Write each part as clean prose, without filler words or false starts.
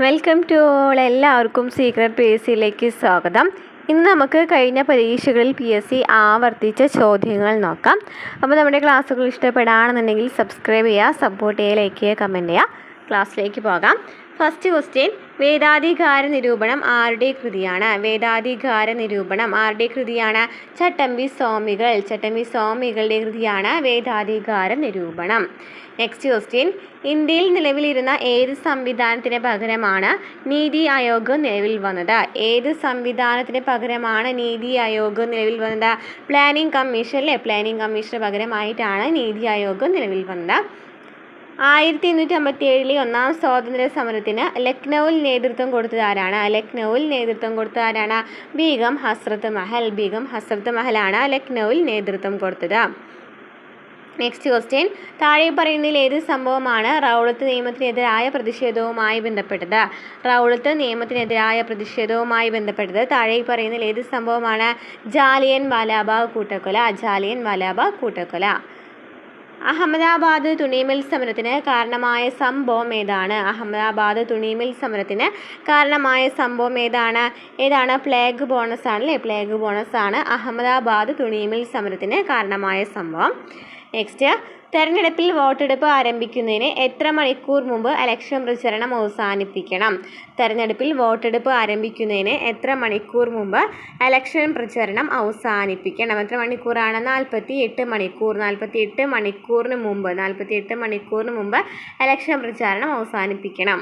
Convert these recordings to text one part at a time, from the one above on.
Welcome to all. എല്ലാവർക്കും secret PSCയിലേക്ക് സ്വാഗതം. ഇന്ന് നമുക്ക് കഴിഞ്ഞ പരീക്ഷകളിൽ PSC ആവർത്തിച്ച ചോദ്യങ്ങൾ നോക്കാം. അപ്പോൾ നമ്മുടെ ക്ലാസ്സുകൾ ഇഷ്ടപ്പെടുകയാണെന്നുണ്ടെങ്കിൽ സബ്സ്ക്രൈബ് ചെയ്യുക, സപ്പോർട്ട് ചെയ്യുക, ലൈക്ക് ചെയ്യുക, കമൻറ്റ് ചെയ്യുക. ക്ലാസ്സിലേക്ക് പോകാം. ഫസ്റ്റ് ക്വസ്റ്റ്യൻ, വേദാധികാര നിരൂപണം ആരുടെ കൃതിയാണ്? വേദാധികാര നിരൂപണം ആരുടെ കൃതിയാണ്? ചട്ടമ്പി സ്വാമികളുടെ കൃതിയാണ് വേദാധികാര നിരൂപണം. നെക്സ്റ്റ് ക്വസ്റ്റ്യൻ, ഇന്ത്യയിൽ നിലവിലിരുന്ന ഏത് സംവിധാനത്തിന് പകരമാണ് നീതി ആയോഗ് നിലവിൽ വന്നത്? ഏത് സംവിധാനത്തിന് പകരമാണ് നീതി ആയോഗ് നിലവിൽ വന്നത്? പ്ലാനിംഗ് കമ്മീഷൻ അല്ലേ? പ്ലാനിംഗ് കമ്മീഷന് പകരമായിട്ടാണ് നീതി ആയോഗ് നിലവിൽ വന്നത്. 1857 ഒന്നാം സ്വാതന്ത്ര്യ സമരത്തിന് ലക്നൌവിൽ നേതൃത്വം കൊടുത്തത് ആരാണ്? ബീഗം ഹസ്രത്ത് മഹലാണ് ലക്നൌവിൽ നേതൃത്വം കൊടുത്തത്. നെക്സ്റ്റ് ക്വസ്റ്റ്യൻ, താഴെ പറയുന്നതിൽ ഏത് സംഭവമാണ് റൗളത്ത് നിയമത്തിനെതിരായ പ്രതിഷേധവുമായി ബന്ധപ്പെട്ടത്? താഴെ പറയുന്നതിൽ ഏത് സംഭവമാണ്? ജാലിയൻ വാലാബാഗ് കൂട്ടക്കൊല. അഹമ്മദാബാദ് തുണിമിൽ സമരത്തിന് കാരണമായ സംഭവം ഏതാണ്? പ്ലേഗ് ബോണസ് ആണ് അഹമ്മദാബാദ് തുണിമിൽ സമരത്തിന് കാരണമായ സംഭവം. നെക്സ്റ്റ്, തെരഞ്ഞെടുപ്പിൽ വോട്ടെടുപ്പ് ആരംഭിക്കുന്നതിന് എത്ര മണിക്കൂർ മുമ്പ് ഇലക്ഷൻ പ്രചരണം അവസാനിപ്പിക്കണം? എത്ര മണിക്കൂർ മുമ്പ് ഇലക്ഷൻ പ്രചരണം അവസാനിപ്പിക്കണം? എത്ര മണിക്കൂറാണ്? 48 മണിക്കൂറിന് മുമ്പ് ഇലക്ഷൻ പ്രചാരണം അവസാനിപ്പിക്കണം.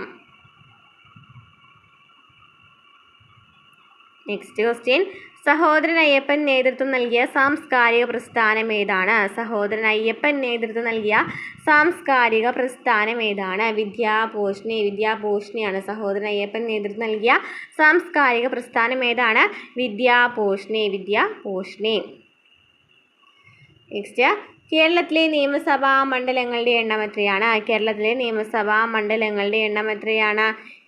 നെക്സ്റ്റ് ക്വസ്റ്റ്യൻ, സഹോദരൻ അയ്യപ്പൻ നേതൃത്വം നൽകിയ സാംസ്കാരിക പ്രസ്ഥാനം ഏതാണ്? വിദ്യാപോഷണിയാണ്. സഹോദരൻ അയ്യപ്പൻ നേതൃത്വം നൽകിയ സാംസ്കാരിക പ്രസ്ഥാനം ഏതാണ്? വിദ്യാപോഷണി. നെക്സ്റ്റ്, കേരളത്തിലെ നിയമസഭാ മണ്ഡലങ്ങളുടെ എണ്ണം എത്രയാണ്?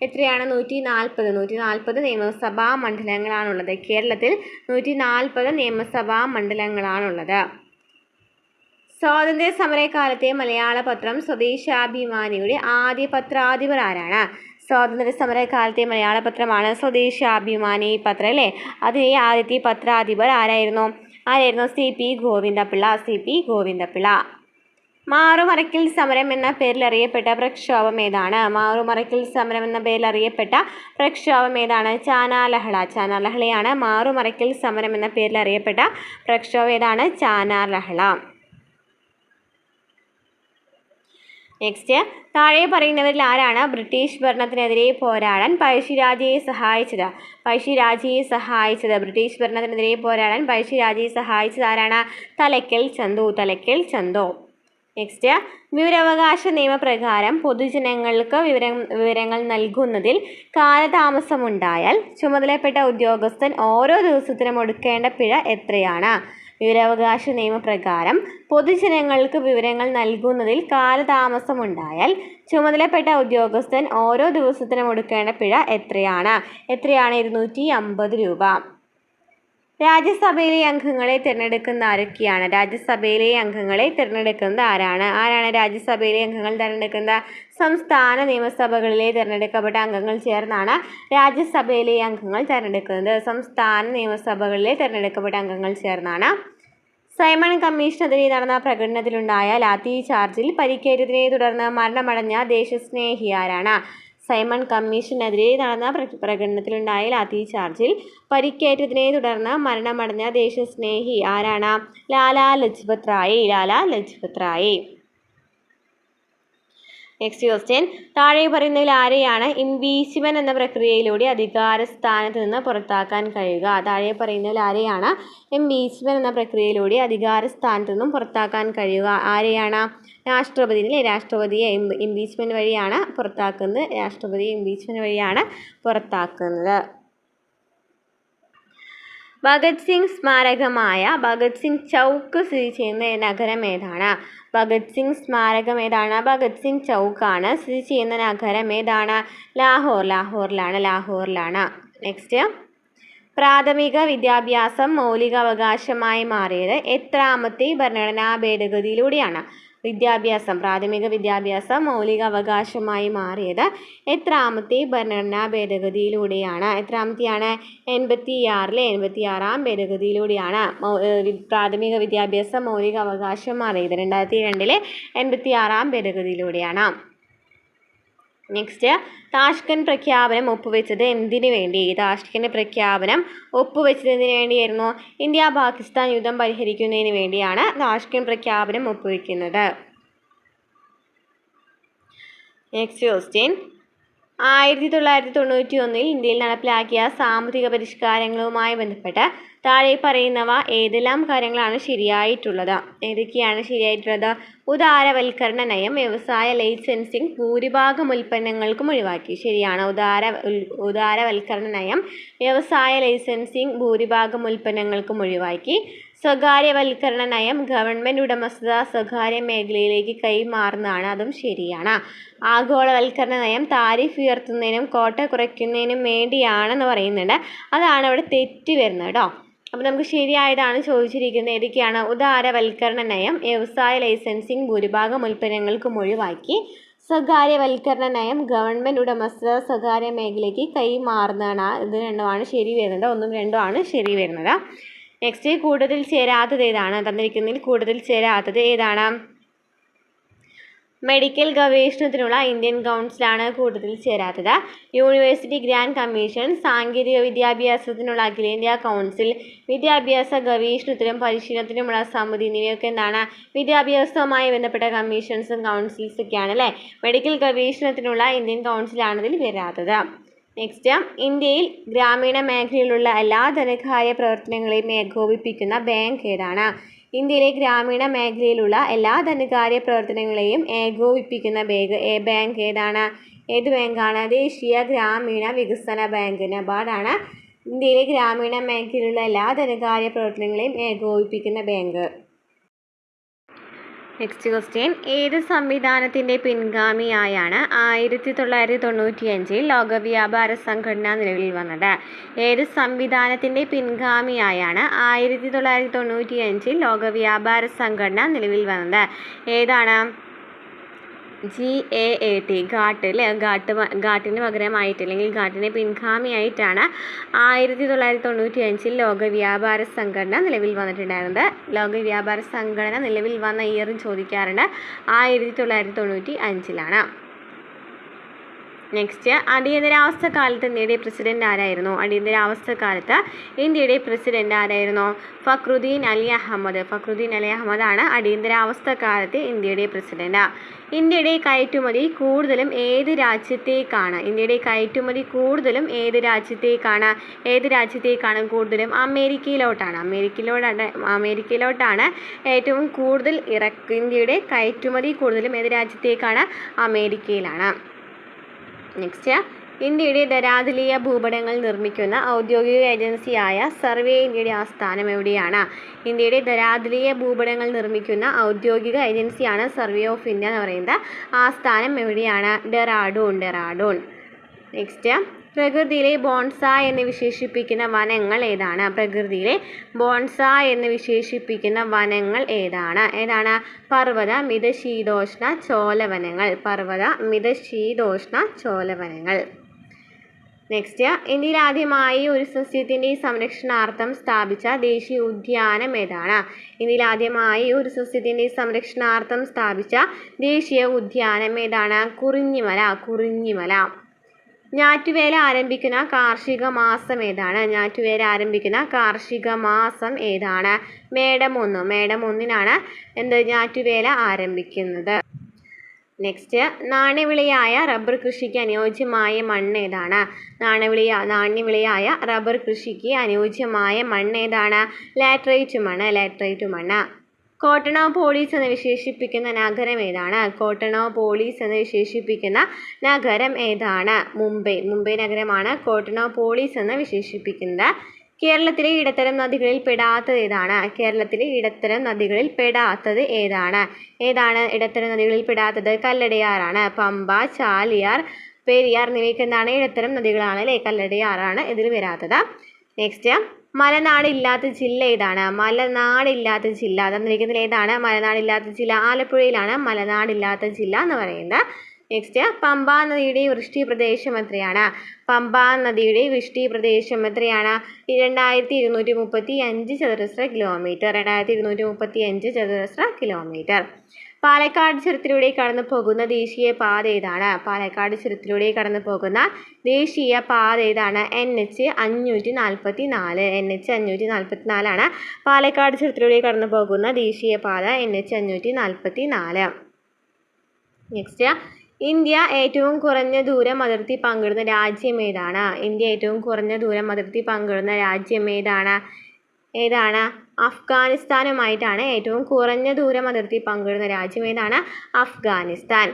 എത്രയാണ്? 140 നിയമസഭാ മണ്ഡലങ്ങളാണുള്ളത്. കേരളത്തിൽ 140 നിയമസഭാ മണ്ഡലങ്ങളാണുള്ളത്. സ്വാതന്ത്ര്യ സമരകാലത്തെ മലയാള പത്രം സ്വദേശാഭിമാനിയുടെ ആദ്യ പത്രാധിപർ ആരാണ്? സ്വാതന്ത്ര്യ സമരകാലത്തെ മലയാള പത്രമാണ് സ്വദേശാഭിമാനി പത്രം അല്ലേ? അതിലെ ആദ്യത്തെ പത്രാധിപർ ആരായിരുന്നു? CP ഗോവിന്ദപിള്ള. മാറുമറയ്ക്കൽ സമരം എന്ന പേരിൽ അറിയപ്പെട്ട പ്രക്ഷോഭം ഏതാണ്? ചാനാർലഹളയാണ്. മാറുമറയ്ക്കൽ സമരം എന്ന പേരിൽ അറിയപ്പെട്ട പ്രക്ഷോഭം ഏതാണ്? ചാനാർലഹള. നെക്സ്റ്റ്, താഴെ പറയുന്നവരിൽ ആരാണ് ബ്രിട്ടീഷ് ഭരണത്തിനെതിരെ പോരാടാൻ പഴശ്ശിരാജയെ സഹായിച്ചത്? ബ്രിട്ടീഷ് ഭരണത്തിനെതിരെ പോരാടാൻ പഴശ്ശിരാജയെ സഹായിച്ചത് ആരാണ്? തലക്കൽ ചന്തു. നെക്സ്റ്റ്, വിവരാവകാശ നിയമപ്രകാരം പൊതുജനങ്ങൾക്ക് വിവരങ്ങൾ നൽകുന്നതിൽ കാലതാമസമുണ്ടായാൽ ചുമതലപ്പെട്ട ഉദ്യോഗസ്ഥൻ ഓരോ ദിവസത്തിനും ഒടുക്കേണ്ട പിഴ എത്രയാണ്? വിവരാവകാശ നിയമപ്രകാരം പൊതുജനങ്ങൾക്ക് വിവരങ്ങൾ നൽകുന്നതിൽ കാലതാമസമുണ്ടായാൽ ചുമതലപ്പെട്ട ഉദ്യോഗസ്ഥൻ ഓരോ ദിവസത്തിനും ഒടുക്കേണ്ട പിഴ എത്രയാണ്? 250 രൂപ. രാജ്യസഭയിലെ അംഗങ്ങളെ തിരഞ്ഞെടുക്കുന്ന ആരൊക്കെയാണ്? ആരാണ് രാജ്യസഭയിലെ അംഗങ്ങൾ തിരഞ്ഞെടുക്കുന്നത്? സംസ്ഥാന നിയമസഭകളിലെ തിരഞ്ഞെടുക്കപ്പെട്ട അംഗങ്ങൾ ചേർന്നാണ് രാജ്യസഭയിലെ അംഗങ്ങൾ തിരഞ്ഞെടുക്കുന്നത്. സൈമൺ കമ്മീഷനെതിരെ നടന്ന പ്രകടനത്തിലുണ്ടായ ലാത്തി ചാർജിൽ പരിക്കേറ്റതിനെ തുടർന്ന് മരണമടഞ്ഞ ദേശസ്നേഹി ആരാണ്? സൈമൺ കമ്മീഷനെതിരെ നടന്ന പ്രകടനത്തിലുണ്ടായ ലാത്തി ചാർജിൽ പരിക്കേറ്റതിനെ തുടർന്ന് മരണമടഞ്ഞ ദേശസ്നേഹി ആരാണ്? ലാലാ ലജ്പത് റായ്. നെക്സ്റ്റ് ക്വസ്റ്റ്യൻ, താഴെ പറയുന്നതിൽ ആരെയാണ് ഇംപീച്ച്മെന്റ് എന്ന പ്രക്രിയയിലൂടെ അധികാര സ്ഥാനത്ത് നിന്ന് പുറത്താക്കാൻ കഴിയുക? ആരെയാണ്? രാഷ്ട്രപതിയെ ഇംപീച്ച്മെന്റ് വഴിയാണ് പുറത്താക്കുന്നത്. ഭഗത് സിംഗ് സ്മാരകമായ ഭഗത് സിംഗ് ചൗക്ക് സ്ഥിതി ചെയ്യുന്ന നഗരം ഏതാണ്? ഭഗത് സിംഗ് ചൗക്കാണ് സ്ഥിതി ചെയ്യുന്ന നഗരം ഏതാണ്? ലാഹോറിലാണ്. നെക്സ്റ്റ്, പ്രാഥമിക വിദ്യാഭ്യാസം മൗലികാവകാശമായി മാറിയത് എത്രാമത്തെ ഭരണഘടനാ ഭേദഗതിയിലൂടെയാണ്? വിദ്യാഭ്യാസം, പ്രാഥമിക വിദ്യാഭ്യാസം മൗലിക അവകാശമായി മാറിയത് എത്രാമത്തെ ഭരണഘടനാ ഭേദഗതിയിലൂടെയാണ്? എത്രാമത്തെയാണ്? 86-ാം ഭേദഗതിയിലൂടെയാണ് പ്രാഥമിക വിദ്യാഭ്യാസം മൗലിക അവകാശം മാറിയത്. 2002 86-ാം ഭേദഗതിയിലൂടെയാണ്. നെക്സ്റ്റ്, താഷ്കന്റ് പ്രഖ്യാപനം ഒപ്പുവെച്ചത് എന്തിനു വേണ്ടി? താഷ്കന്റ് പ്രഖ്യാപനം ഒപ്പുവെച്ചത് എന്തിനു വേണ്ടിയായിരുന്നു? ഇന്ത്യ പാകിസ്ഥാൻ യുദ്ധം പരിഹരിക്കുന്നതിന് വേണ്ടിയാണ് താഷ്കന്റ് പ്രഖ്യാപനം ഒപ്പുവെക്കുന്നത്. നെക്സ്റ്റ് ക്വസ്റ്റ്യൻ, 1991 ഇന്ത്യയിൽ നടപ്പിലാക്കിയ സാമ്പത്തിക പരിഷ്കാരങ്ങളുമായി ബന്ധപ്പെട്ട് താഴെ പറയുന്നവ ഏതെല്ലാം കാര്യങ്ങളാണ് ശരിയായിട്ടുള്ളത്? ഏതൊക്കെയാണ് ശരിയായിട്ടുള്ളത്? ഉദാരവൽക്കരണ നയം, വ്യവസായ ലൈസൻസിങ് ഭൂരിഭാഗം ഉൽപ്പന്നങ്ങൾക്കും ഒഴിവാക്കി. ശരിയാണ്. ഉദാരവൽക്കരണ നയം, വ്യവസായ ലൈസൻസിങ് ഭൂരിഭാഗം ഉൽപ്പന്നങ്ങൾക്കും ഒഴിവാക്കി. സ്വകാര്യവൽക്കരണ നയം, ഗവൺമെൻറ് ഉടമസ്ഥത സ്വകാര്യ മേഖലയിലേക്ക് കൈമാറുന്നതാണ്. അതും ശരിയാണ്. ആഗോളവൽക്കരണ നയം താരിഫ് ഉയർത്തുന്നതിനും കോട്ട കുറയ്ക്കുന്നതിനും വേണ്ടിയാണെന്ന് പറയുന്നുണ്ട്. അതാണ് അവിടെ തെറ്റ് വരുന്നത് കേട്ടോ. അപ്പോൾ നമുക്ക് ശരിയായതാണ് ചോദിച്ചിരിക്കുന്നത്. ഏതൊക്കെയാണ്? ഉദാരവൽക്കരണ നയം, വ്യവസായ ലൈസൻസിങ് ഭൂരിഭാഗം ഉൽപ്പന്നങ്ങൾക്കും ഒഴിവാക്കി. സ്വകാര്യവൽക്കരണ നയം, ഗവൺമെൻറ് ഉടമസ്ഥത സ്വകാര്യ മേഖലയ്ക്ക് കൈമാറുന്നതാണ്. ഇത് രണ്ടുമാണ് ശരി വരുന്നത്. 1ഉം 2ഉം ആണ് ശരി വരുന്നത്. നെക്സ്റ്റ്, കൂടുതൽ ചേരാത്തത് ഏതാണ്? തന്നിരിക്കുന്നതിൽ കൂടുതൽ ചേരാത്തത് ഏതാണ്? മെഡിക്കൽ ഗവേഷണത്തിനുള്ള ഇന്ത്യൻ കൗൺസിലാണ് കൂടുതൽ ചേരാത്തത്. യൂണിവേഴ്സിറ്റി ഗ്രാൻഡ് കമ്മീഷൻ, സാങ്കേതിക വിദ്യാഭ്യാസത്തിനുള്ള അഖിലേന്ത്യാ കൗൺസിൽ, വിദ്യാഭ്യാസ ഗവേഷണത്തിനും പരിശീലനത്തിനുമുള്ള സമിതി എന്നിവയൊക്കെ എന്താണ്? വിദ്യാഭ്യാസവുമായി ബന്ധപ്പെട്ട കമ്മീഷൻസും കൗൺസിൽസ് ഒക്കെയാണ് അല്ലേ. മെഡിക്കൽ ഗവേഷണത്തിനുള്ള ഇന്ത്യൻ കൗൺസിലാണ് ഇതിൽ വരാത്തത്. നെക്സ്റ്റ്, ഇന്ത്യയിൽ ഗ്രാമീണ മേഖലയിലുള്ള എല്ലാ ധനകാര്യ പ്രവർത്തനങ്ങളെയും ഏകോപിപ്പിക്കുന്ന ബാങ്ക് ഏതാണ്? ഇന്ത്യയിലെ ഗ്രാമീണ മേഖലയിലുള്ള എല്ലാ ധനകാര്യ പ്രവർത്തനങ്ങളെയും ഏകോപിപ്പിക്കുന്ന ബാങ്ക് ഏതാണ്? ഏത് ബാങ്കാണ്? ദേശീയ ഗ്രാമീണ വികസന ബാങ്ക്, നബാർഡാണ് ഇന്ത്യയിലെ ഗ്രാമീണ മേഖലയിലുള്ള എല്ലാ ധനകാര്യ പ്രവർത്തനങ്ങളെയും ഏകോപിപ്പിക്കുന്ന ബാങ്ക്. നെക്സ്റ്റ് ക്വസ്റ്റ്യൻ, ഏത് സംവിധാനത്തിൻ്റെ പിൻഗാമിയായാണ് 1995 ലോക വ്യാപാര സംഘടന നിലവിൽ വന്നത്? ഏത് സംവിധാനത്തിൻ്റെ പിൻഗാമിയായാണ് 1995 ലോക വ്യാപാര സംഘടന നിലവിൽ വന്നത്? ഏതാണ്? GATT, ഗാട്ട് അല്ലേ. ഗാട്ടിന് പകരമായിട്ട് അല്ലെങ്കിൽ ഗാട്ടിന് പിൻഗാമിയായിട്ടാണ് 1995 ലോക വ്യാപാര സംഘടന നിലവിൽ വന്നിട്ടുണ്ടായിരുന്നത്. ലോക വ്യാപാര സംഘടന നിലവിൽ വന്ന ഇയറും ചോദിക്കാറുണ്ട്. 1995 നെക്സ്റ്റ്, അടിയന്തരാവസ്ഥ കാലത്ത് ഇന്ത്യയുടെ പ്രസിഡന്റ് ആരായിരുന്നു? അടിയന്തരാവസ്ഥ കാലത്ത് ഇന്ത്യയുടെ പ്രസിഡന്റ് ആരായിരുന്നു? ഫക്രുദ്ദീൻ അലി അഹമ്മദ്. ഫക്രുദ്ദീൻ അലി അഹമ്മദാണ് അടിയന്തരാവസ്ഥ കാലത്ത് ഇന്ത്യയുടെ പ്രസിഡന്റ്. ഇന്ത്യയുടെ കയറ്റുമതി കൂടുതലും ഏത് രാജ്യത്തേക്കാണ്? ഇന്ത്യയുടെ കയറ്റുമതി കൂടുതലും ഏത് രാജ്യത്തേക്കാണ് കൂടുതലും? അമേരിക്കയിലോട്ടാണ്. അമേരിക്കയിലോട്ടാണ് ഏറ്റവും കൂടുതൽ ഇന്ത്യയുടെ കയറ്റുമതി കൂടുതലും ഏത് രാജ്യത്തേക്കാണ്? അമേരിക്കയിലാണ്. നെക്സ്റ്റ്, ഇന്ത്യയുടെ ധരാതലീയ ഭൂപടങ്ങൾ നിർമ്മിക്കുന്ന ഔദ്യോഗിക ഏജൻസിയായ സർവേ ഇന്ത്യയുടെ ആസ്ഥാനം എവിടെയാണ്? ഇന്ത്യയുടെ ധരാതലീയ ഭൂപടങ്ങൾ നിർമ്മിക്കുന്ന ഔദ്യോഗിക ഏജൻസിയാണ് സർവേ ഓഫ് ഇന്ത്യ എന്ന് പറയുന്നത്. ആസ്ഥാനം എവിടെയാണ്? ഡെറാഡൂൺ. നെക്സ്റ്റ്, പ്രകൃതിയിലെ ബോൺസായ് എന്ന് വിശേഷിപ്പിക്കുന്ന വനങ്ങൾ ഏതാണ്? പ്രകൃതിയിലെ ബോൺസായ് എന്ന് വിശേഷിപ്പിക്കുന്ന വനങ്ങൾ ഏതാണ്? പർവ്വത മിതശീതോഷ്ണ ചോലവനങ്ങൾ. നെക്സ്റ്റ്, ഇന്ത്യയിൽ ആദ്യമായി ഒരു സസ്യത്തിൻ്റെ സംരക്ഷണാർത്ഥം സ്ഥാപിച്ച ദേശീയ ഉദ്യാനം ഏതാണ്? ഇന്ത്യയിൽ ആദ്യമായി ഒരു സസ്യത്തിൻ്റെ സംരക്ഷണാർത്ഥം സ്ഥാപിച്ച ദേശീയ ഉദ്യാനം ഏതാണ്? കുറിഞ്ഞിമല. ഞാറ്റുവേല ആരംഭിക്കുന്ന കാർഷിക മാസം ഏതാണ്? മേടം 1. ഞാറ്റുവേല ആരംഭിക്കുന്നത്. നെക്സ്റ്റ്, നാണ്യവിളയായ റബ്ബർ കൃഷിക്ക് അനുയോജ്യമായ മണ്ണ് ഏതാണ്? നാണ്യവിളയായ റബ്ബർ കൃഷിക്ക് അനുയോജ്യമായ മണ്ണ് ഏതാണ്? ലാറ്ററൈറ്റ് മണ്ണ്. കോട്ടണോപോളിസ് എന്ന് വിശേഷിപ്പിക്കുന്ന നഗരം ഏതാണ്? മുംബൈ നഗരമാണ് കോട്ടണോപോളിസ് എന്ന് വിശേഷിപ്പിക്കുന്നത്. കേരളത്തിലെ ഇടത്തരം നദികളിൽ പെടാത്തത് ഏതാണ്? ഇടത്തരം നദികളിൽ പെടാത്തത്? കല്ലടയാറാണ്. പമ്പ, ചാലിയാർ, പെരിയാർ എന്നിവയ്ക്ക് എന്താണ്? ഇടത്തരം നദികളാണ് അല്ലേ. കല്ലടയാറാണ് ഇതിൽ വരാത്തത്. നെക്സ്റ്റ്, മലനാടില്ലാത്ത ജില്ല ഏതാണ്? മലനാടില്ലാത്ത ജില്ല തന്നിരിക്കുന്നതിൽ ഏതാണ് മലനാടില്ലാത്ത ജില്ല? ആലപ്പുഴയിലാണ് മലനാടില്ലാത്ത ജില്ല എന്ന് പറയുന്നത്. നെക്സ്റ്റ്, പമ്പാ നദിയുടെ വൃഷ്ടി പ്രദേശം എത്രയാണ്? പമ്പാ നദിയുടെ വൃഷ്ടി പ്രദേശം എത്രയാണ്? 2235 ചതുരശ്ര കിലോമീറ്റർ. 2235 ചതുരശ്ര കിലോമീറ്റർ. പാലക്കാട് ചുരത്തിലൂടെ കടന്നു പോകുന്ന ദേശീയ പാത ഏതാണ്? പാലക്കാട് ചുരത്തിലൂടെ കടന്നു പോകുന്ന ദേശീയ പാത ഏതാണ്? NH 544. NH 544 ആണ് പാലക്കാട് ചുരത്തിലൂടെ കടന്നു പോകുന്ന ദേശീയ പാത NH 544. നെക്സ്റ്റ്, ഇന്ത്യ ഏറ്റവും കുറഞ്ഞ ദൂരം അതിർത്തി പങ്കിടുന്ന രാജ്യം ഏതാണ്? ഇന്ത്യ ഏറ്റവും കുറഞ്ഞ ദൂരം അതിർത്തി പങ്കിടുന്ന രാജ്യം ഏതാണ്? അഫ്ഗാനിസ്ഥാനുമായിട്ടാണ് ഏറ്റവും കുറഞ്ഞ ദൂരം അതിർത്തി പങ്കിടുന്ന രാജ്യം ഏതാണ്? അഫ്ഗാനിസ്ഥാൻ.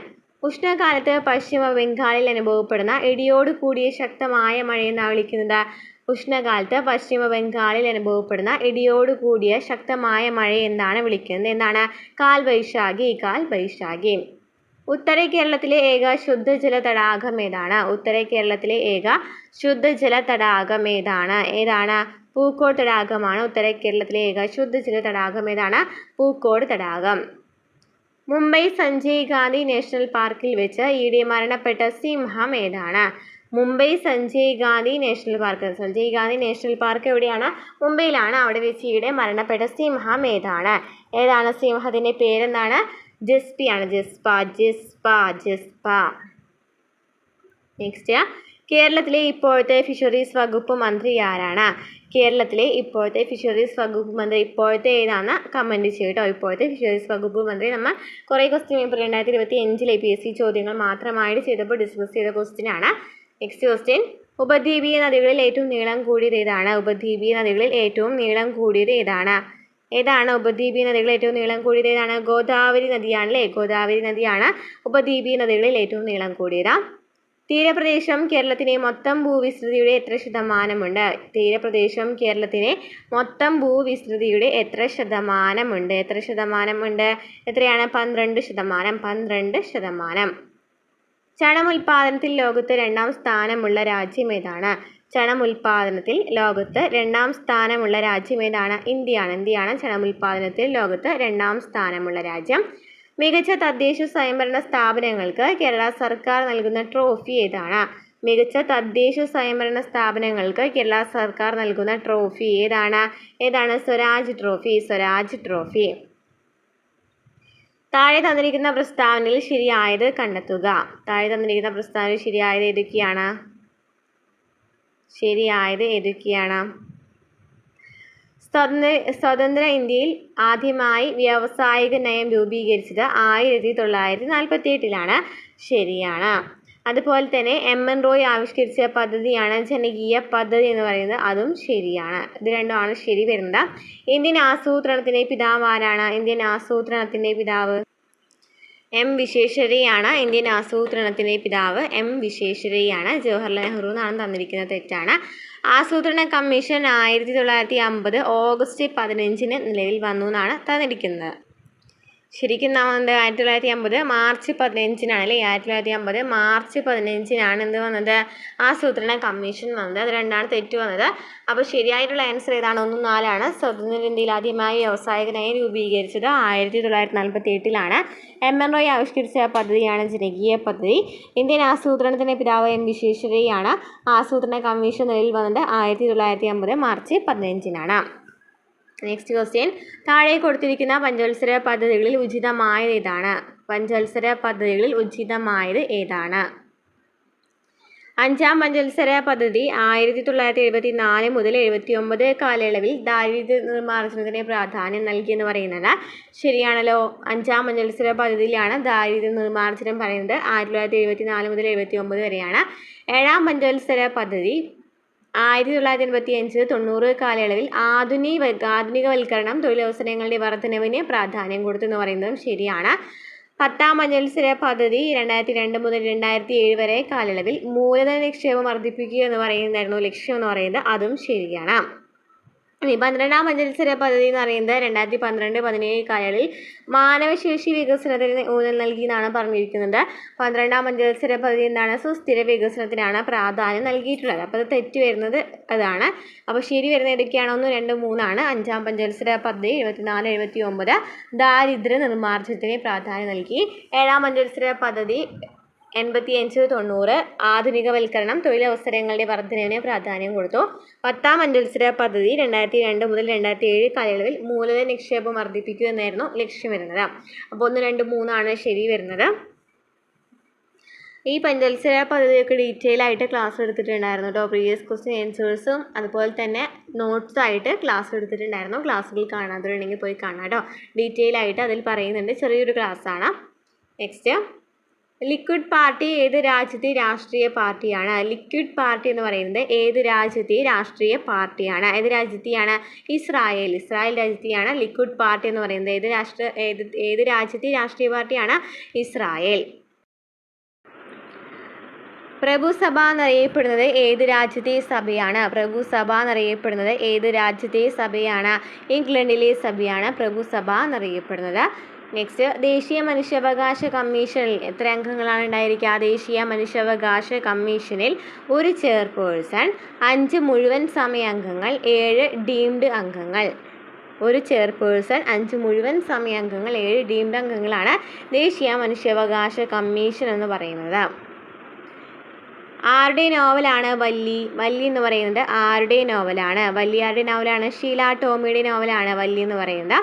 ഉഷ്ണകാലത്ത് പശ്ചിമ ബംഗാളിൽ അനുഭവപ്പെടുന്ന ഇടിയോട് കൂടിയ ശക്തമായ മഴയെന്നാണ് വിളിക്കുന്നത്. ഉഷ്ണകാലത്ത് പശ്ചിമ ബംഗാളിൽ അനുഭവപ്പെടുന്ന ഇടിയോട് കൂടിയ ശക്തമായ മഴ എന്താണ് വിളിക്കുന്നത്? എന്താണ്? കാൽവൈശാഖി. കാൽവൈശാഖി. ഉത്തര കേരളത്തിലെ ഏക ശുദ്ധജല തടാകം ഏതാണ്? ഉത്തര കേരളത്തിലെ ഏക ശുദ്ധജല തടാകം ഏതാണ്? പൂക്കോട് തടാകമാണ് ഉത്തര കേരളത്തിലെ ഏക ശുദ്ധജല തടാകം ഏതാണ്? പൂക്കോട് തടാകം. മുംബൈ സഞ്ജയ് ഗാന്ധി നാഷണൽ പാർക്കിൽ വെച്ച് ഈയിടെ മരണപ്പെട്ട സിംഹം ഏതാണ്? Mumbai Sanjay Gandhi national park. Sanjay Gandhi national park എവിടെയാണ്? മുംബൈയിലാണ്. അവിടെ വെച്ച് ഈയിടെ മരണപ്പെട്ട സിംഹം ഏതാണ്? സിംഹത്തിൻ്റെ പേരെന്താണ്? ജസ്പിയാണ്. ജസ്പ. നെക്സ്റ്റ്, കേരളത്തിലെ ഇപ്പോഴത്തെ ഫിഷറീസ് വകുപ്പ് മന്ത്രി ആരാണ്? കേരളത്തിലെ ഇപ്പോഴത്തെ ഫിഷറീസ് വകുപ്പ് മന്ത്രി ഏതാണെന്ന് കമൻറ്റ് ചെയ്യട്ടോ. ഇപ്പോഴത്തെ ഫിഷറീസ് വകുപ്പ് മന്ത്രി നമ്മൾ കുറേ ക്വസ്റ്റ്യൻ പേപ്പർ 2025 PSC ചോദ്യങ്ങൾ മാത്രമായിട്ട് ചെയ്തപ്പോൾ ഡിസ്കസ് ചെയ്ത ക്വസ്റ്റ്യൻ ആണ്. നെക്സ്റ്റ് ക്വസ്റ്റ്യൻ, ഉപദ്വീപീയ നദികളിൽ ഏറ്റവും നീളം കൂടിയത് ഏതാണ്? ഉപദ്വീപീയ നദികളിൽ ഏറ്റവും നീളം കൂടിയത് ഏതാണ്? ഉപദ്വീപീയ നദികളിൽ ഏറ്റവും നീളം കൂടിയത് ഏതാണ്? ഗോദാവരി നദിയാണല്ലേ. ഗോദാവരി നദിയാണ് ഉപദ്വീപീയ നദികളിൽ ഏറ്റവും നീളം കൂടിയത്. തീരപ്രദേശം കേരളത്തിലെ മൊത്തം ഭൂവിസ്തൃതിയുടെ എത്ര ശതമാനമുണ്ട്? തീരപ്രദേശം കേരളത്തിലെ മൊത്തം ഭൂവിസ്തൃതിയുടെ എത്ര ശതമാനമുണ്ട്? എത്രയാണ്? 12%. ചണമുൽപാദനത്തിൽ ലോകത്ത് 2ാം സ്ഥാനമുള്ള രാജ്യം ഏതാണ്? ചണമുൽപാദനത്തിൽ ലോകത്ത് 2ാം സ്ഥാനമുള്ള രാജ്യം ഏതാണ്? ഇന്ത്യയാണ്. ചണമുൽപാദനത്തിൽ ലോകത്ത് 2ാം സ്ഥാനമുള്ള രാജ്യം. മികച്ച തദ്ദേശ സ്വയംഭരണ സ്ഥാപനങ്ങൾക്ക് കേരള സർക്കാർ നൽകുന്ന ട്രോഫി ഏതാണ്? മികച്ച തദ്ദേശ സ്വയംഭരണ സ്ഥാപനങ്ങൾക്ക് കേരള സർക്കാർ നൽകുന്ന ട്രോഫി ഏതാണ്? സ്വരാജ് ട്രോഫി. താഴെ തന്നിരിക്കുന്ന പ്രസ്താവനയിൽ ശരിയായത് കണ്ടെത്തുക. ശരിയായത് ഏതൊക്കെയാണ്? സ്വതന്ത്ര ഇന്ത്യയിൽ ആദ്യമായി വ്യാവസായിക നയം രൂപീകരിച്ചത് 1948 ശരിയാണ്. അതുപോലെ തന്നെ MN റോയ് ആവിഷ്കരിച്ച പദ്ധതിയാണ് ജനകീയ പദ്ധതി എന്ന് പറയുന്നത്. അതും ശരിയാണ്. ഇത് രണ്ടുമാണ് ശരി വരുന്നത്. ഇന്ത്യൻ ആസൂത്രണത്തിൻ്റെ പിതാവ് ആരാണ്? M വിശ്വേശ്വരയ്യാണ്. ഇന്ത്യൻ ആസൂത്രണത്തിൻ്റെ പിതാവ് M വിശ്വേശ്വരയ്യാണ്. ജവഹർലാൽ നെഹ്റു എന്നാണ് തന്നിരിക്കുന്നത്. തെറ്റാണ്. ആസൂത്രണ കമ്മീഷൻ 1950 ഓഗസ്റ്റ് 15 നിലവിൽ വന്നു എന്നാണ് തന്നിരിക്കുന്നത്. ശരിക്കും 1950 മാർച്ച് 15 അല്ലേ? 1950 മാർച്ച് 15 എന്ത് വന്നത്? ആസൂത്രണ കമ്മീഷൻ വന്നത്. അത് രണ്ടാണ് തെറ്റ് വന്നത്. അപ്പോൾ ശരിയായിട്ടുള്ള ആൻസർ ഏതാണ്? 1, 4. സ്വതന്ത്ര ഇന്ത്യയിൽ ആദ്യമായി വ്യാവസായിക നയം രൂപീകരിച്ചത് 1948 MN റോയ് ആവിഷ്കരിച്ച പദ്ധതിയാണ് ജനകീയ പദ്ധതി. ഇന്ത്യൻ ആസൂത്രണത്തിൻ്റെ പിതാവ് M വിശ്വേശ്വരയ്യാണ്. ആസൂത്രണ കമ്മീഷൻ നിലവിൽ വന്നത് 1950 മാർച്ച് 15. നെക്സ്റ്റ് ക്വസ്റ്റ്യൻ, താഴെ കൊടുത്തിരിക്കുന്ന പഞ്ചവത്സര പദ്ധതികളിൽ ഉചിതമായത് ഏതാണ്? 5ാം പഞ്ചവത്സര പദ്ധതി 1974 മുതൽ 79 കാലയളവിൽ ദാരിദ്ര്യ നിർമ്മാർജ്ജനത്തിന് പ്രാധാന്യം നൽകിയെന്ന് പറയുന്നത് ശരിയാണല്ലോ. 5ാം പഞ്ചവത്സര പദ്ധതിയിലാണ് ദാരിദ്ര്യ നിർമ്മാർജ്ജനം പറയുന്നത്. 1974 മുതൽ 79 വരെയാണ്. 7ാം പഞ്ചവത്സര പദ്ധതി 1985-90 കാലയളവിൽ ആധുനികവൽക്കരണം തൊഴിലവസരങ്ങളുടെ വർധനവിന് പ്രാധാന്യം കൊടുത്തു എന്ന് പറയുന്നതും ശരിയാണ്. 10ാം പഞ്ചവത്സര പദ്ധതി 2002 മുതൽ 2007 വരെ കാലയളവിൽ മൂലധന നിക്ഷേപം വർദ്ധിപ്പിക്കുക എന്ന് പറയുന്നതായിരുന്നു ലക്ഷ്യം എന്ന് പറയുന്നത്. അതും ശരിയാണ്. ഇനി 12ാം പഞ്ചവത്സര പദ്ധതി എന്ന് പറയുന്നത് 2012-17 കാലയളവിൽ മാനവശേഷി വികസനത്തിന് ഊന്നൽ നൽകി എന്നാണ് പറഞ്ഞിരിക്കുന്നത്. 12ാം പഞ്ചവത്സര പദ്ധതി എന്താണ്? സുസ്ഥിര വികസനത്തിനാണ് പ്രാധാന്യം നൽകിയിട്ടുള്ളത്. അപ്പോൾ അത് തെറ്റ് വരുന്നത് അതാണ്. അപ്പോൾ ശരി വരുന്നത് ഏതൊക്കെയാണ്? 1, 2, 3 ആണ്. 5ാം പഞ്ചവത്സര പദ്ധതി 74-79 ദാരിദ്ര്യ നിർമ്മാർജ്ജനത്തിന് പ്രാധാന്യം നൽകി. 7ാം പഞ്ചവത്സര പദ്ധതി 85-90 ആധുനികവൽക്കരണം തൊഴിലവസരങ്ങളുടെ വർധനവിന് പ്രാധാന്യം കൊടുത്തു. 10ാം പഞ്ചവത്സര പദ്ധതി 2002 മുതൽ 2007 കാലയളവിൽ മൂലധന നിക്ഷേപം വർദ്ധിപ്പിക്കുക എന്നായിരുന്നു ലക്ഷ്യം വരുന്നത്. അപ്പോൾ 1, 2, 3 ആണ് ശരി വരുന്നത്. ഈ പഞ്ചവത്സര പദ്ധതിയൊക്കെ ഡീറ്റെയിൽ ആയിട്ട് ക്ലാസ് എടുത്തിട്ടുണ്ടായിരുന്നു കേട്ടോ. പ്രീവിയസ് ക്വസ്റ്റ്യൻ ആൻസേഴ്സും അതുപോലെ തന്നെ നോട്ട്സായിട്ട് ക്ലാസ് എടുത്തിട്ടുണ്ടായിരുന്നു. ക്ലാസ്സുകൾ കാണാത്തവരുണ്ടെങ്കിൽ പോയി കാണാം കേട്ടോ. ഡീറ്റെയിൽ ആയിട്ട് അതിൽ പറയുന്നുണ്ട്. ചെറിയൊരു ക്ലാസ്സാണ്. നെക്സ്റ്റ്, ലിക്വിഡ് പാർട്ടി ഏത് രാജ്യത്തെ രാഷ്ട്രീയ പാർട്ടിയാണ്? ലിക്വിഡ് പാർട്ടി എന്ന് പറയുന്നത് ഏത് രാജ്യത്തെ രാഷ്ട്രീയ പാർട്ടിയാണ്? ഏത് രാജ്യത്തെയാണ്? ഇസ്രായേൽ രാജ്യത്തെയാണ് ലിക്വിഡ് പാർട്ടി എന്ന് പറയുന്നത്. ഏത് രാജ്യത്തെ രാഷ്ട്രീയ പാർട്ടിയാണ്? ഇസ്രായേൽ. പ്രഭുസഭ എന്നറിയപ്പെടുന്നത് ഏത് രാജ്യത്തെ സഭയാണ്? പ്രഭുസഭ എന്നറിയപ്പെടുന്നത് ഏത് രാജ്യത്തെ സഭയാണ്? ഇംഗ്ലണ്ടിലെ സഭയാണ് പ്രഭുസഭ എന്നറിയപ്പെടുന്നത്. നെക്സ്റ്റ്, ദേശീയ മനുഷ്യാവകാശ കമ്മീഷനിൽ എത്ര അംഗങ്ങളാണ് ഉണ്ടായിരിക്കുക? ദേശീയ മനുഷ്യാവകാശ കമ്മീഷനിൽ ഒരു ചെയർപേഴ്സൺ, 5 മുഴുവൻ സമയ അംഗങ്ങൾ, 7 ഡീംഡ് അംഗങ്ങൾ. ഒരു ചെയർപേഴ്സൺ, 5 മുഴുവൻ സമയ അംഗങ്ങൾ, 7 ഡീംഡ് അംഗങ്ങളാണ് ദേശീയ മനുഷ്യാവകാശ കമ്മീഷൻ എന്ന് പറയുന്നത്. ആരുടെ നോവലാണ് വല്ലി? വല്ലി എന്ന് പറയുന്നത് ആരുടെ നോവലാണ്? വല്ലി ആരുടെ നോവലാണ്? ഷീല ടോമിയുടെ നോവലാണ് വല്ലി എന്ന് പറയുന്നത്.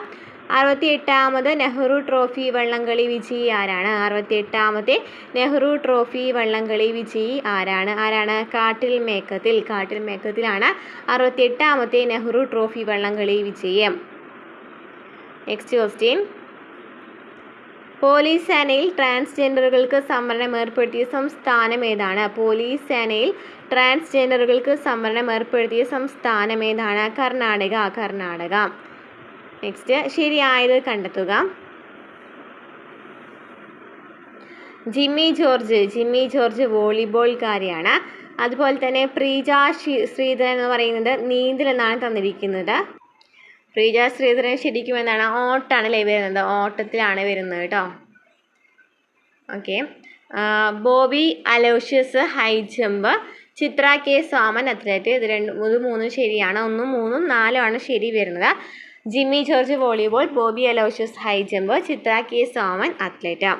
68ാമത് നെഹ്റു ട്രോഫി വള്ളംകളി വിജയി ആരാണ്? 68ാമത്തെ നെഹ്റു ട്രോഫി വള്ളംകളി വിജയി ആരാണ്? കാട്ടിൽ മേക്കത്തിലാണ് 68ാമത്തെ നെഹ്റു ട്രോഫി വള്ളംകളി വിജയം. നെക്സ്റ്റ് ക്വസ്റ്റ്യൻ, പോലീസ് സേനയിൽ ട്രാൻസ്ജെൻഡറുകൾക്ക് സംവരണം ഏർപ്പെടുത്തിയ സംസ്ഥാനം ഏതാണ്? പോലീസ് സേനയിൽ ട്രാൻസ്ജെൻഡറുകൾക്ക് സംവരണം ഏർപ്പെടുത്തിയ സംസ്ഥാനം ഏതാണ്? കർണാടക. നെക്സ്റ്റ്, ശരിയായത് കണ്ടെത്തുക. ജിമ്മി ജോർജ് വോളിബോൾക്കാരിയാണ്. അതുപോലെ തന്നെ പ്രീജ ശ്രീധരൻ എന്ന് പറയുന്നത് നീന്തൽ എന്നാണ് തന്നിരിക്കുന്നത്. പ്രീജ ശ്രീധരൻ ശരിക്കും എന്താണ്? ഓട്ടാണല്ലേ വരുന്നത്. ഓട്ടത്തിലാണ് വരുന്നത് കേട്ടോ. Okay. Bobby Aloysius high jump, Chitra K Soman athlete. ഇത് 2, 3 ശരിയാണ്. 1, 3, 4 ആണ് ശരി വരുന്നത്. Jimmy George volleyball, Bobby Aloysius high jump, Chitra K Soman athlete.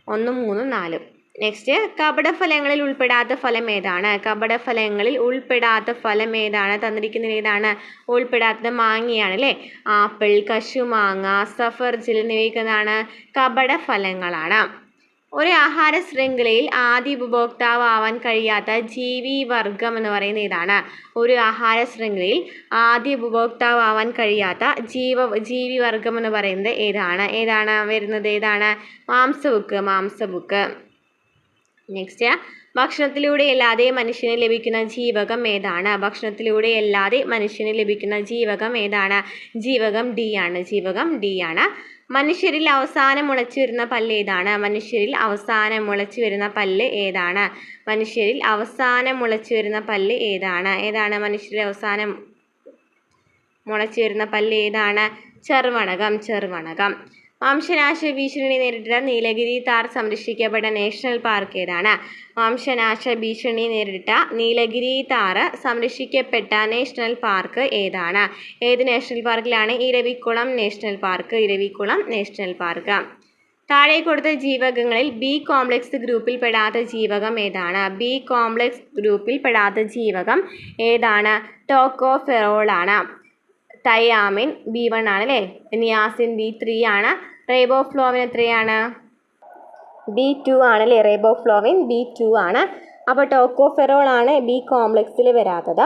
1, 3, 4. Next, കപടഫലങ്ങളിൽ ഉൾപ്പെടാത്ത ഫലം ഏതാണ്? കപടഫലങ്ങളിൽ ഉൾപ്പെടാത്ത ഫലം ഏതാണ്? തന്നിരിക്കുന്നത് ഏതാണ്? ഉൾപ്പെടാത്തത് മാങ്ങയാണ് അല്ലേ. ആപ്പിൾ, കശുമാങ്ങ, സഫർജൽ എന്നിവയ്ക്കെന്താണ്? കപടഫലങ്ങളാണ്. ഒരു ആഹാര ശൃംഖലയിൽ ആദ്യ ഉപഭോക്താവാൻ കഴിയാത്ത ജീവിവർഗം എന്ന് പറയുന്നത് ഏതാണ്? ഒരു ആഹാര ശൃംഖലയിൽ ആദ്യ ഉപഭോക്താവാൻ കഴിയാത്ത ജീവിവർഗം എന്ന് പറയുന്നത് ഏതാണ് വരുന്നത്? മാംസബുക്ക്. നെക്സ്റ്റ്, ഭക്ഷണത്തിലൂടെ അല്ലാതെ മനുഷ്യന് ലഭിക്കുന്ന ജീവകം ഏതാണ്? ജീവകം ഡി ആണ്. മനുഷ്യരിൽ അവസാനം മുളച്ചു വരുന്ന പല്ല് ഏതാണ്? മനുഷ്യരിൽ അവസാനം മുളച്ചു വരുന്ന പല്ല് ഏതാണ്? മനുഷ്യരിൽ അവസാനം മുളച്ചു വരുന്ന പല്ല് ഏതാണ്? മനുഷ്യരിൽ അവസാനം മുളച്ചു വരുന്ന പല്ല് ഏതാണ്? ചെറുവണകം. വംശനാശ ഭീഷണി നേരിട്ട നീലഗിരി താർ സംരക്ഷിക്കപ്പെട്ട നാഷണൽ പാർക്ക് ഏതാണ്? വംശനാശ ഭീഷണി നേരിട്ട നീലഗിരി താർ സംരക്ഷിക്കപ്പെട്ട നാഷണൽ പാർക്ക് ഏതാണ്? ഏത് നാഷണൽ പാർക്കിലാണ്? Eravikulam national park. താഴെ കൊടുത്ത ജീവകങ്ങളിൽ ബി കോംപ്ലക്സ് ഗ്രൂപ്പിൽ പെടാത്ത ജീവകം ഏതാണ്? ടോക്കോഫെറോൾ ആണ്. തയാമിൻ B1 ആണ് അല്ലേ. നിയാസിൻ B3 ആണ്. റൈബോഫ്ലോവിൻ എത്രയാണ്? B2 ആണ് അല്ലേ. റൈബോഫ്ലോവിൻ B2 ആണ്. അപ്പോൾ ടോക്കോഫെറോൾ ആണ് ബി കോംപ്ലക്സിൽ വരാത്തത്.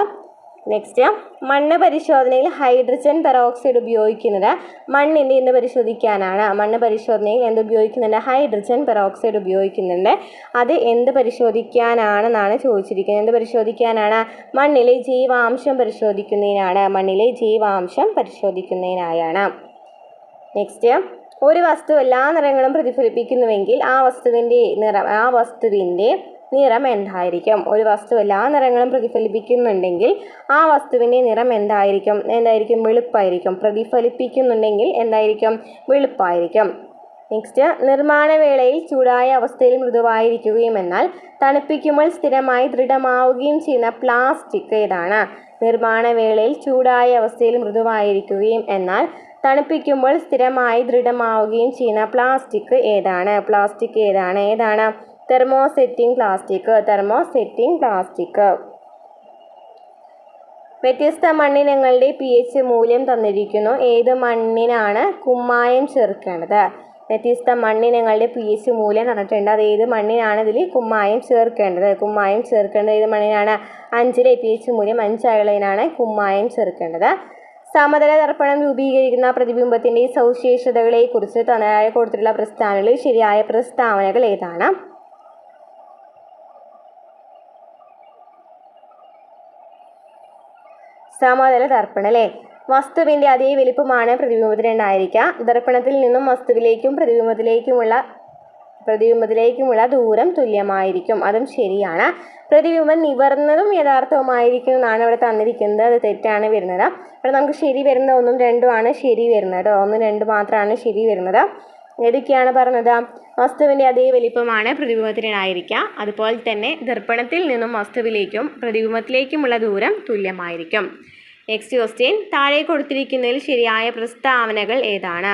നെക്സ്റ്റ്, മണ്ണ് പരിശോധനയിൽ ഹൈഡ്രജൻ പെറോക്സൈഡ് ഉപയോഗിക്കുന്നത് മണ്ണിൻ്റെ എന്ത് പരിശോധിക്കാനാണ്? മണ്ണ് പരിശോധനയിൽ എന്ത് ഉപയോഗിക്കുന്നുണ്ട്? ഹൈഡ്രജൻ പെറോക്സൈഡ് ഉപയോഗിക്കുന്നുണ്ട്. അത് എന്ത് പരിശോധിക്കാനാണെന്നാണ് ചോദിച്ചിരിക്കുന്നത്. എന്ത് പരിശോധിക്കാനാണ്? മണ്ണിലെ ജീവാംശം പരിശോധിക്കുന്നതിനായാണ്. നെക്സ്റ്റ്, ഒരു വസ്തു എല്ലാ നിറങ്ങളും പ്രതിഫലിപ്പിക്കുന്നുവെങ്കിൽ ആ വസ്തുവിൻ്റെ നിറം എന്തായിരിക്കും? ഒരു വസ്തു എല്ലാ നിറങ്ങളും പ്രതിഫലിപ്പിക്കുന്നുണ്ടെങ്കിൽ ആ വസ്തുവിൻ്റെ നിറം എന്തായിരിക്കും? വെളുപ്പായിരിക്കും. പ്രതിഫലിപ്പിക്കുന്നുണ്ടെങ്കിൽ എന്തായിരിക്കും? വെളുപ്പായിരിക്കും. നെക്സ്റ്റ്, നിർമ്മാണ വേളയിൽ ചൂടായ അവസ്ഥയിൽ മൃദുവായിരിക്കുകയും എന്നാൽ തണുപ്പിക്കുമ്പോൾ സ്ഥിരമായി ദൃഢമാവുകയും ചെയ്യുന്ന പ്ലാസ്റ്റിക് ഏതാണ്? നിർമ്മാണ വേളയിൽ ചൂടായ അവസ്ഥയിൽ മൃദുവായിരിക്കുകയും എന്നാൽ തണുപ്പിക്കുമ്പോൾ സ്ഥിരമായി ദൃഢമാവുകയും ചെയ്യുന്ന പ്ലാസ്റ്റിക് ഏതാണ്? ഏതാണ്? Thermosetting plastic. വ്യത്യസ്ത മണ്ണിനങ്ങളുടെ pH മൂല്യം തന്നിരിക്കുന്നു. ഏത് മണ്ണിനാണ് കുമ്മായം ചേർക്കേണ്ടത്? വ്യത്യസ്ത മണ്ണിനങ്ങളുടെ pH മൂല്യം തന്നിട്ടുണ്ട്. അത് ഏത് മണ്ണിനാണ് ഇതിൽ കുമ്മായം ചേർക്കേണ്ടത്? ഏത് മണ്ണിനാണ്? 5 pH മൂല്യം 5 ആയുള്ളതിനാണ് കുമ്മായം ചേർക്കേണ്ടത്. സമതല ദർപ്പണം രൂപീകരിക്കുന്ന പ്രതിബിംബത്തിൻ്റെ സവിശേഷതകളെക്കുറിച്ച് താഴെ കൊടുത്തിട്ടുള്ള പ്രസ്താവനകളിൽ ശരിയായ പ്രസ്താവനകൾ ഏതാണ്? സമതല ദർപ്പണം അല്ലേ? വസ്തുവിൻ്റെ അതേ വലിപ്പമാണ് പ്രതിബിംബത്തിനുണ്ടായിരിക്കുക. ദർപ്പണത്തിൽ നിന്നും വസ്തുവിലേക്കും പ്രതിബിംബത്തിലേക്കുമുള്ള ദൂരം തുല്യമായിരിക്കും. അതും ശരിയാണ്. പ്രതിബിംബം നിവർന്നതും യഥാർത്ഥവുമായിരിക്കും എന്നാണ് ഇവിടെ തന്നിരിക്കുന്നത്. അത് തെറ്റാണ് വരുന്നത്. ഇവിടെ നമുക്ക് ശരി വരുന്നത് 1ഉം 2ഉം ആണ് ശരി വരുന്നത്. 1, 2 മാത്രമാണ് ശരി വരുന്നത്. ഏതൊക്കെയാണ് പറഞ്ഞത്? വസ്തുവിൻ്റെ അതേ വലിപ്പമാണ് പ്രതിബിംബത്തിനുണ്ടായിരിക്കുക. അതുപോലെ തന്നെ ദർപ്പണത്തിൽ നിന്നും വസ്തുവിലേക്കും പ്രതിബിംബത്തിലേക്കുമുള്ള ദൂരം തുല്യമായിരിക്കും. നെക്സ്റ്റ് ക്വസ്റ്റ്യൻ, താഴെ കൊടുത്തിരിക്കുന്നതിൽ ശരിയായ പ്രസ്താവനകൾ ഏതാണ്?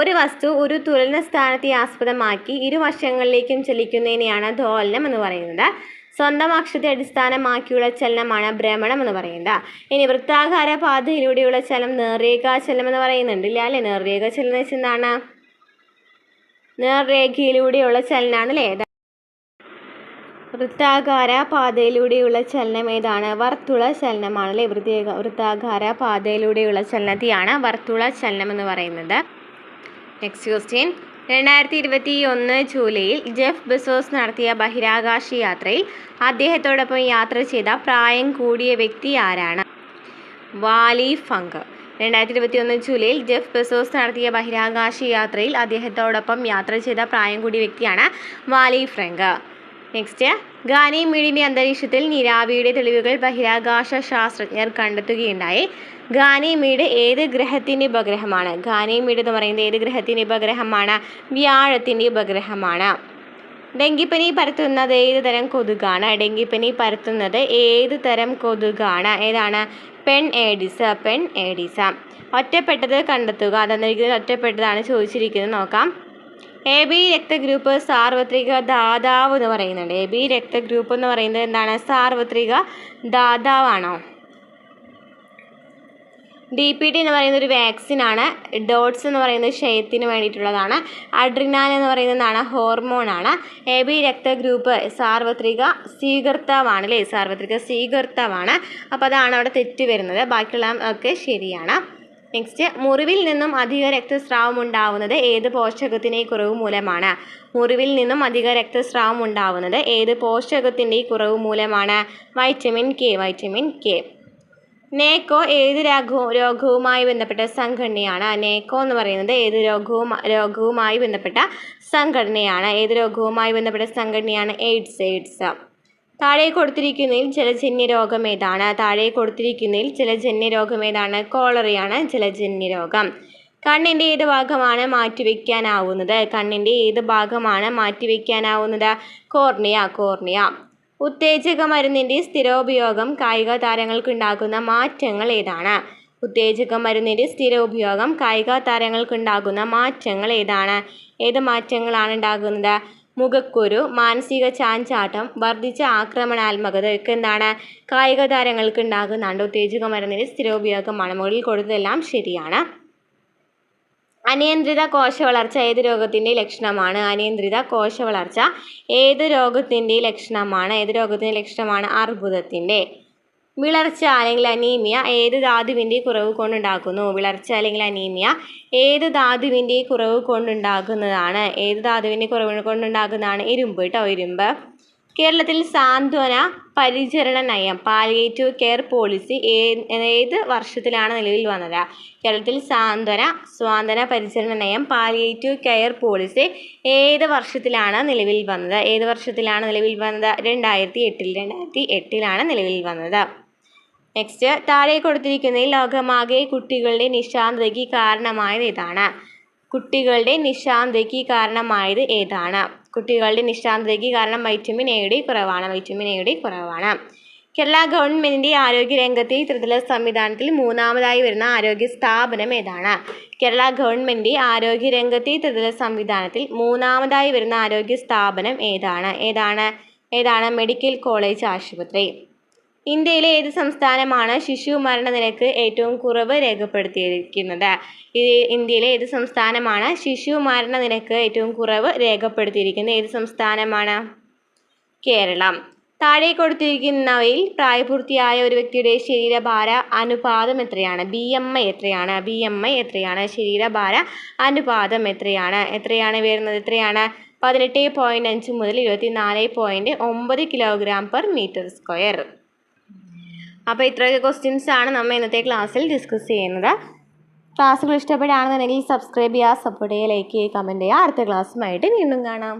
ഒരു വസ്തു ഒരു തുലന സ്ഥാനത്തെ ആസ്പദമാക്കി ഇരുവശങ്ങളിലേക്കും ചലിക്കുന്നതിനെയാണ് ദോലനം എന്ന് പറയുന്നത്. സ്വന്തം അക്ഷത്തെ അടിസ്ഥാനമാക്കിയുള്ള ചലനമാണ് ഭ്രമണം എന്ന് പറയുന്നത്. ഇനി വൃത്താകാര പാതയിലൂടെയുള്ള ചലനം നേർരേഖാചലനം എന്ന് പറയുന്നുണ്ട് ഇല്ല അല്ലേ? നേർരേഖാചലനം എന്ന് വെച്ചാൽ എന്താണ്? നേർരേഖയിലൂടെയുള്ള ചലനമാണ് അല്ലേ? വൃത്താകാര പാതയിലൂടെയുള്ള ചലനം ഏതാണ്? വർത്തുള ചലനമാണ് അല്ലേ? വൃത്താകാര പാതയിലൂടെയുള്ള ചലനത്തെയാണ് വർത്തുള ചലനം എന്ന് പറയുന്നത്. നെക്സ്റ്റ് ക്വസ്റ്റ്യൻ, 2021 ജൂലൈയിൽ ജെഫ് ബെസോസ് നടത്തിയ ബഹിരാകാശ യാത്രയിൽ അദ്ദേഹത്തോടൊപ്പം യാത്ര ചെയ്ത പ്രായം കൂടിയ വ്യക്തി ആരാണ്? Valley funk. 2021 ജൂലൈയിൽ ജെഫ് ബെസോസ് നടത്തിയ ബഹിരാകാശ യാത്രയിൽ അദ്ദേഹത്തോടൊപ്പം യാത്ര ചെയ്ത പ്രായം കൂടിയ വ്യക്തിയാണ് വാലി ഫ്രങ്ക്. നെക്സ്റ്റ്, ഗാനിമീഡിൻ്റെ അന്തരീക്ഷത്തിൽ നീരാവിയുടെ തെളിവുകൾ ബഹിരാകാശ ശാസ്ത്രജ്ഞർ കണ്ടെത്തുകയുണ്ടായി. ഗാനിമീഡ് ഏത് ഗ്രഹത്തിൻ്റെ ഉപഗ്രഹമാണ്? ഗാനിമീഡ് എന്ന് പറയുന്നത് ഏത് ഗ്രഹത്തിൻ്റെ ഉപഗ്രഹമാണ്? വ്യാഴത്തിൻ്റെ ഉപഗ്രഹമാണ്. ഡെങ്കിപ്പനി പരത്തുന്നത് ഏത് തരം കൊതുകാണ്? ഏതാണ്? പെൺ ഏഡിസ്. ഒറ്റപ്പെട്ടത് കണ്ടെത്തുക. തന്നിരിക്കുന്നത് ഒറ്റപ്പെട്ടതാണ് ചോദിച്ചിരിക്കുന്നത്. നോക്കാം. AB രക്തഗ്രൂപ്പ് സാർവത്രിക ദാതാവ് എന്ന് പറയുന്നുണ്ട്. AB രക്തഗ്രൂപ്പ് എന്ന് പറയുന്നത് എന്താണ്? സാർവത്രിക ദാതാവാണോ? DPT എന്ന് പറയുന്നത് ഒരു വാക്സിനാണ്. ഡോട്ട്സ് എന്ന് പറയുന്നത് ക്ഷയത്തിന് വേണ്ടിയിട്ടുള്ളതാണ്. അഡ്രിനാൽ എന്ന് പറയുന്നത് എന്താണ്? ഹോർമോണാണ്. AB രക്തഗ്രൂപ്പ് സാർവത്രിക സ്വീകർത്താവാണ് അല്ലേ? അപ്പോൾ അതാണ് അവിടെ തെറ്റ് വരുന്നത്. ബാക്കിയുള്ള ഒക്കെ ശരിയാണ്. നെക്സ്റ്റ്, മുറിവിൽ നിന്നും അധിക രക്തസ്രാവം ഉണ്ടാവുന്നത് ഏത് പോഷകത്തിൻ്റെ കുറവ് മൂലമാണ്? ഏത് പോഷകത്തിൻ്റെ കുറവ് മൂലമാണ്? Vitamin K. നേക്കോ ഏത് രോഗവുമായി ബന്ധപ്പെട്ട സംഘടനയാണ്? നേക്കോ എന്ന് പറയുന്നത് ഏത് രോഗവുമായി ബന്ധപ്പെട്ട സംഘടനയാണ്? എയ്ഡ്സ്. താഴെ കൊടുത്തിരിക്കുന്നതിൽ ജലജന്യ രോഗം ഏതാണ്? കോളറയാണ് ജലജന്യരോഗം. കണ്ണിൻ്റെ ഏത് ഭാഗമാണ് മാറ്റിവെക്കാനാവുന്നത്? കോർണിയ. ഉത്തേജക മരുന്നിൻ്റെ സ്ഥിരോപയോഗം കായിക താരങ്ങൾക്കുണ്ടാക്കുന്ന മാറ്റങ്ങൾ ഏതാണ്? ഏത് മാറ്റങ്ങളാണ് ഉണ്ടാകുന്നത്? മുഖക്കുരു, മാനസിക ചാഞ്ചാട്ടം, വർദ്ധിച്ച ആക്രമണാത്മകത ഒക്കെ എന്താണ്? കായിക താരങ്ങൾക്ക് ഉണ്ടാകുന്നുണ്ട്. ഉത്തേജക മരുന്നിൻ്റെ സ്ഥിരോപയോഗമാണ്. മുകളിൽ കൊടുത്തതെല്ലാം ശരിയാണ്. അനിയന്ത്രിത കോശവളർച്ച ഏത് രോഗത്തിൻ്റെ ലക്ഷണമാണ്? ഏത് രോഗത്തിൻ്റെ ലക്ഷണമാണ്? അർബുദത്തിൻ്റെ. വിളർച്ച അല്ലെങ്കിൽ അനീമിയ ഏത് ധാതുവിൻ്റെ കുറവ് കൊണ്ടുണ്ടാകുന്നു? ഇരുമ്പ്. ഇരുമ്പ്. കേരളത്തിൽ സാന്ത്വന പരിചരണ നയം പാലിയേറ്റീവ് കെയർ പോളിസി ഏത് വർഷത്തിലാണ് നിലവിൽ വന്നത്? കേരളത്തിൽ സ്വാന്തന പരിചരണ നയം പാലിയേറ്റീവ് കെയർ പോളിസി ഏത് വർഷത്തിലാണ് നിലവിൽ വന്നത്? 2008 നിലവിൽ വന്നത്. നെക്സ്റ്റ്, താഴെ കൊടുത്തിരിക്കുന്നതിൽ ലോകമാകെ കുട്ടികളുടെ നിശാന്തതയ്ക്ക് കാരണമായത് ഏതാണ്? കുട്ടികളുടെ നിശാന്തതയ്ക്ക് കാരണം വൈറ്റമിൻ എയുടെ കുറവാണ്. കേരള ഗവൺമെൻറ്റിൻ്റെ ആരോഗ്യരംഗത്തെ ത്രിതല സംവിധാനത്തിൽ മൂന്നാമതായി വരുന്ന ആരോഗ്യ സ്ഥാപനം ഏതാണ്? കേരള ഗവൺമെൻറ് ആരോഗ്യരംഗത്തെ ത്രിതല സംവിധാനത്തിൽ മൂന്നാമതായി വരുന്ന ആരോഗ്യ സ്ഥാപനം ഏതാണ്? മെഡിക്കൽ കോളേജ് ആശുപത്രി. ഇന്ത്യയിലെ ഏത് സംസ്ഥാനമാണ് ശിശു മരണനിരക്ക് ഏറ്റവും കുറവ് രേഖപ്പെടുത്തിയിരിക്കുന്നത്? ഇന്ത്യയിലെ ഏത് സംസ്ഥാനമാണ് ശിശു മരണനിരക്ക് ഏറ്റവും കുറവ് രേഖപ്പെടുത്തിയിരിക്കുന്നത്? ഏത് സംസ്ഥാനമാണ്? കേരളം. താഴെ കൊടുത്തിരിക്കുന്നവയിൽ പ്രായപൂർത്തിയായ ഒരു വ്യക്തിയുടെ ശരീരഭാര അനുപാതം എത്രയാണ്? BMI എത്രയാണ്? ശരീരഭാര അനുപാതം എത്രയാണ് വരുന്നത്? 18.5 മുതൽ 24.9 kg/m². അപ്പോൾ ഇത്രയൊക്കെ ക്വസ്റ്റ്യൻസ് ആണ് നമ്മൾ ഇന്നത്തെ ക്ലാസ്സിൽ ഡിസ്കസ് ചെയ്യുന്നത്. ക്ലാസ്സുകൾ ഇഷ്ടപ്പെടുകയാണെന്നുണ്ടെങ്കിൽ സബ്സ്ക്രൈബ് ചെയ്യുക, സപ്പോർട്ട് ചെയ്യുക, ലൈക്ക് ചെയ്യുക, കമൻറ്റ് ചെയ്യുക. അടുത്ത ക്ലാസ്സുമായിട്ട് വീണ്ടും കാണാം.